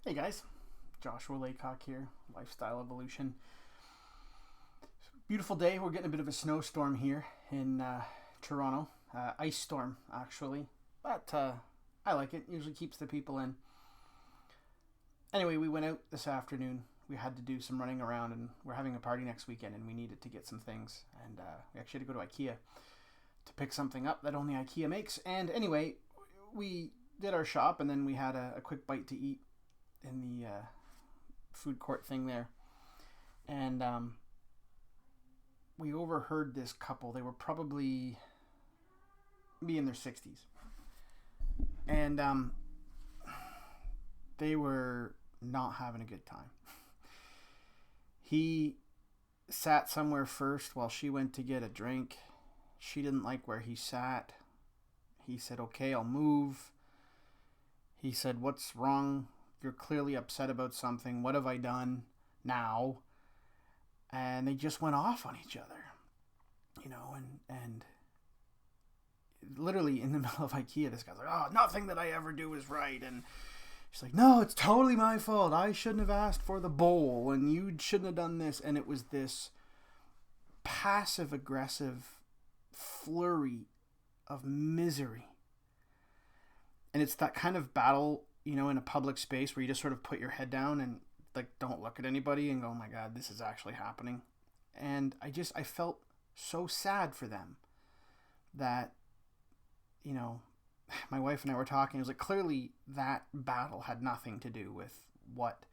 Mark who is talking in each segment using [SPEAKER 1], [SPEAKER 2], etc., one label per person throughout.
[SPEAKER 1] Hey guys, Joshua Laycock here, Lifestyle Evolution. Beautiful day. We're getting a bit of a snowstorm here in Toronto. Ice storm, actually. But I like it. Usually keeps the people in. Anyway, we went out this afternoon. We had to do some running around, and we're having a party next weekend, and we needed to get some things. And we actually had to go to Ikea to pick something up that only Ikea makes. And anyway, we did our shop, and then we had a quick bite to eat in the food court thing there. And we overheard this couple. They were probably be in their 60s. And they were not having a good time. He sat somewhere first while she went to get a drink. She didn't like where he sat. He said, "Okay, I'll move." He said, "What's wrong? You're clearly upset about something. What have I done now?" And they just went off on each other, and literally in the middle of Ikea, this guy's like, "Oh, nothing that I ever do is right," and she's like, "No, it's totally my fault. I shouldn't have asked for the bowl, and you shouldn't have done this." And it was this passive aggressive flurry of misery. And it's that kind of battle, in a public space where you just sort of put your head down and like don't look at anybody and go, "Oh my God, this is actually happening." And I felt so sad for them that, you know, my wife and I were talking. It was like clearly that battle had nothing to do with what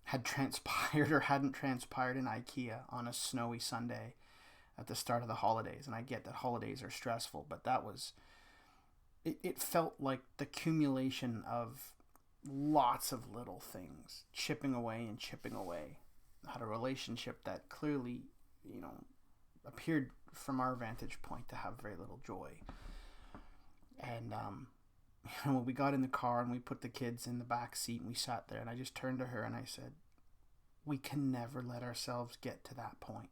[SPEAKER 1] had transpired or hadn't transpired in IKEA on a snowy Sunday at the start of the holidays. And I get that holidays are stressful, but that was it felt like the accumulation of lots of little things chipping away and chipping away at a relationship that clearly, appeared from our vantage point to have very little joy. And when we got in the car and we put the kids in the back seat and we sat there, and I just turned to her and I said, "We can never let ourselves get to that point.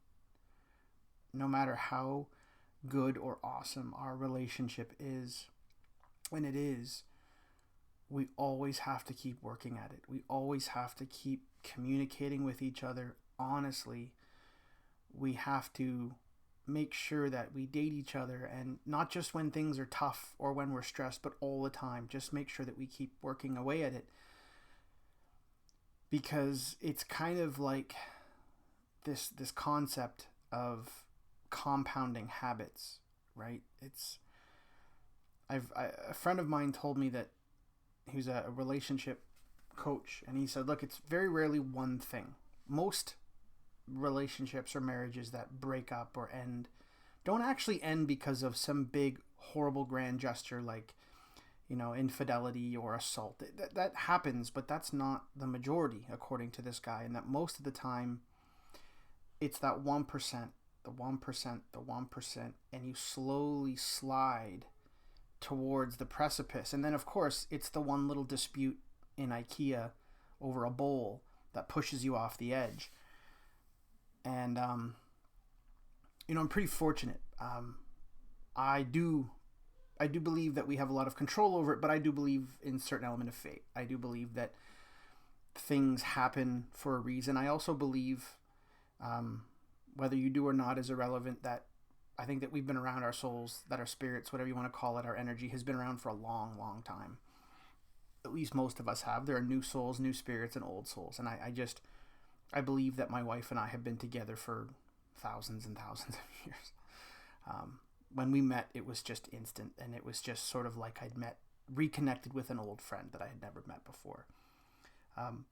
[SPEAKER 1] No matter how good or awesome our relationship is, when it is, we always have to keep working at it. We always have to keep communicating with each other honestly. We have to make sure that we date each other, and not just when things are tough or when we're stressed, but all the time. Just make sure that we keep working away at it, because it's kind of like this concept of compounding habits, right? A friend of mine told me that he was a relationship coach, and he said, "Look, it's very rarely one thing. Most relationships or marriages that break up or end don't actually end because of some big horrible grand gesture like, infidelity or assault. That happens, but that's not the majority, according to this guy. And that most of the time it's that 1%, the 1%, the 1%, and you slowly slide towards the precipice. And then of course it's the one little dispute in IKEA over a bowl that pushes you off the edge. And I'm pretty fortunate. I do believe that we have a lot of control over it, but I do believe in certain element of fate. I do believe that things happen for a reason. I also believe, whether you do or not is irrelevant, that I think that we've been around, our souls, that our spirits, whatever you want to call it, our energy has been around for a long, long time. At least most of us have. There are new souls, new spirits, and old souls. And I believe that my wife and I have been together for thousands and thousands of years. When we met, it was just instant, and it was just sort of like reconnected with an old friend that I had never met before.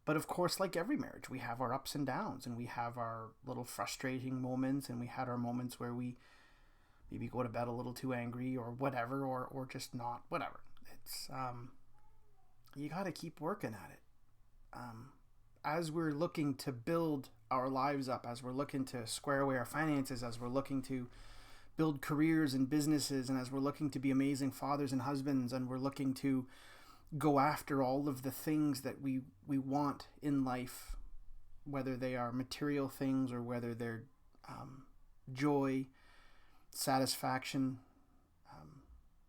[SPEAKER 1] But of course, like every marriage, we have our ups and downs, and we have our little frustrating moments, and we had our moments where we maybe go to bed a little too angry or whatever, or just not, whatever. It's, you got to keep working at it. As we're looking to build our lives up, as we're looking to square away our finances, as we're looking to build careers and businesses, and as we're looking to be amazing fathers and husbands, and we're looking to go after all of the things that we want in life, whether they are material things or whether they're joy, satisfaction,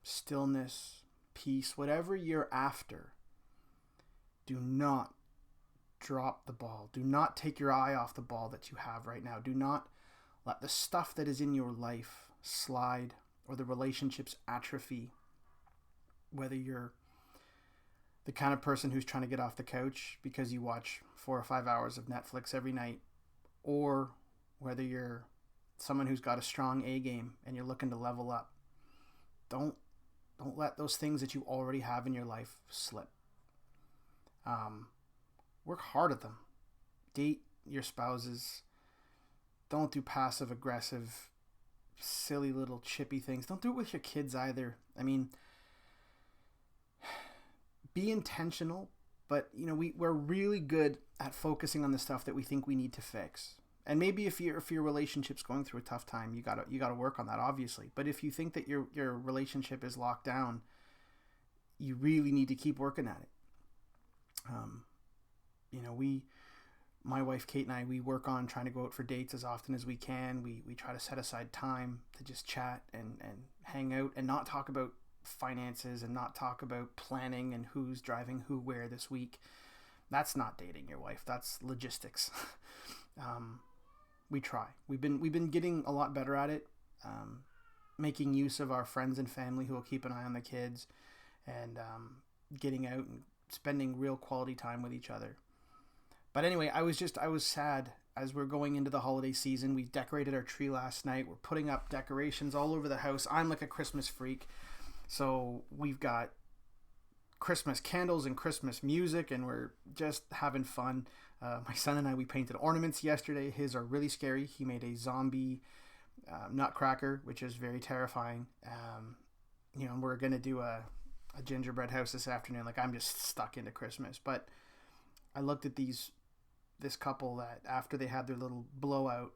[SPEAKER 1] stillness, peace, whatever you're after, do not drop the ball. Do not take your eye off the ball that you have right now. Do not let the stuff that is in your life slide or the relationships atrophy. Whether you're the kind of person who's trying to get off the couch because you watch 4 or 5 hours of Netflix every night, or whether you're someone who's got a strong A game and you're looking to level up. Don't let those things that you already have in your life slip. Work hard at them. Date your spouses. Don't do passive aggressive, silly little chippy things. Don't do it with your kids either. I mean, be intentional, but we're really good at focusing on the stuff that we think we need to fix. And maybe if your relationship's going through a tough time, you gotta work on that, obviously. But if you think that your relationship is locked down, you really need to keep working at it. My wife Kate and I, we work on trying to go out for dates as often as we can. We try to set aside time to just chat and hang out and not talk about finances and not talk about planning and who's driving who where this week. That's not dating your wife. That's logistics. We try. We've been getting a lot better at it, making use of our friends and family who will keep an eye on the kids, and getting out and spending real quality time with each other. But anyway, I was sad as we're going into the holiday season. We decorated our tree last night. We're putting up decorations all over the house. I'm like a Christmas freak. So we've got Christmas candles and Christmas music, and we're just having fun. My son and I, we painted ornaments yesterday. His are really scary. He made a zombie nutcracker, which is very terrifying. And we're going to do a gingerbread house this afternoon. Like, I'm just stuck into Christmas. But I looked at this couple that after they had their little blowout,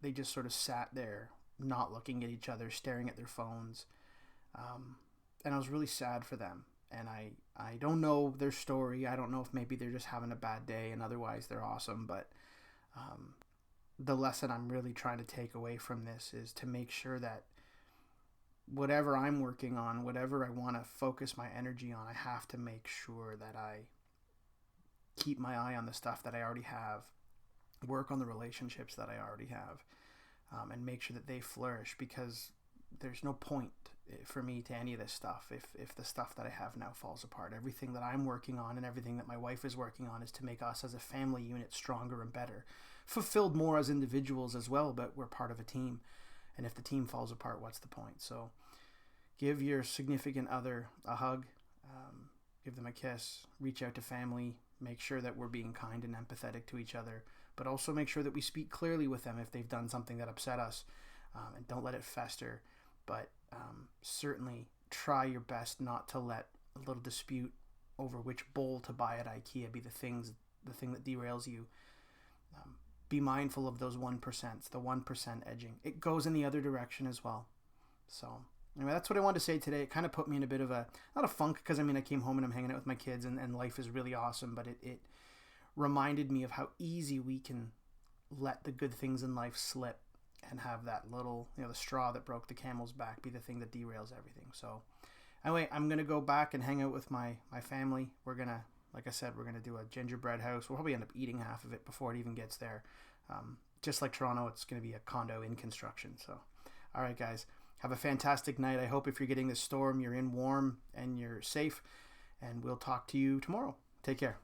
[SPEAKER 1] they just sort of sat there, not looking at each other, staring at their phones. And I was really sad for them. And I don't know their story. I don't know if maybe they're just having a bad day and otherwise they're awesome. But the lesson I'm really trying to take away from this is to make sure that whatever I'm working on, whatever I want to focus my energy on, I have to make sure that I keep my eye on the stuff that I already have, work on the relationships that I already have, and make sure that they flourish, because there's no point for me to any of this stuff if the stuff that I have now falls apart. Everything that I'm working on and everything that my wife is working on is to make us as a family unit stronger and better, fulfilled more as individuals as well, but we're part of a team. And if the team falls apart, what's the point? So give your significant other a hug, give them a kiss, reach out to family, make sure that we're being kind and empathetic to each other, but also make sure that we speak clearly with them if they've done something that upset us, and don't let it fester. But certainly try your best not to let a little dispute over which bowl to buy at Ikea be the thing that derails you. Be mindful of those 1%, the 1% edging. It goes in the other direction as well. So anyway, that's what I wanted to say today. It kind of put me in a bit of not a funk, because I came home and I'm hanging out with my kids and life is really awesome, but it reminded me of how easy we can let the good things in life slip and have that little, the straw that broke the camel's back be the thing that derails everything. So anyway, I'm going to go back and hang out with my family. We're going to, like I said, we're going to do a gingerbread house. We'll probably end up eating half of it before it even gets there. Just like Toronto, it's going to be a condo in construction. So, all right, guys, have a fantastic night. I hope if you're getting this storm, you're in warm and you're safe, and we'll talk to you tomorrow. Take care.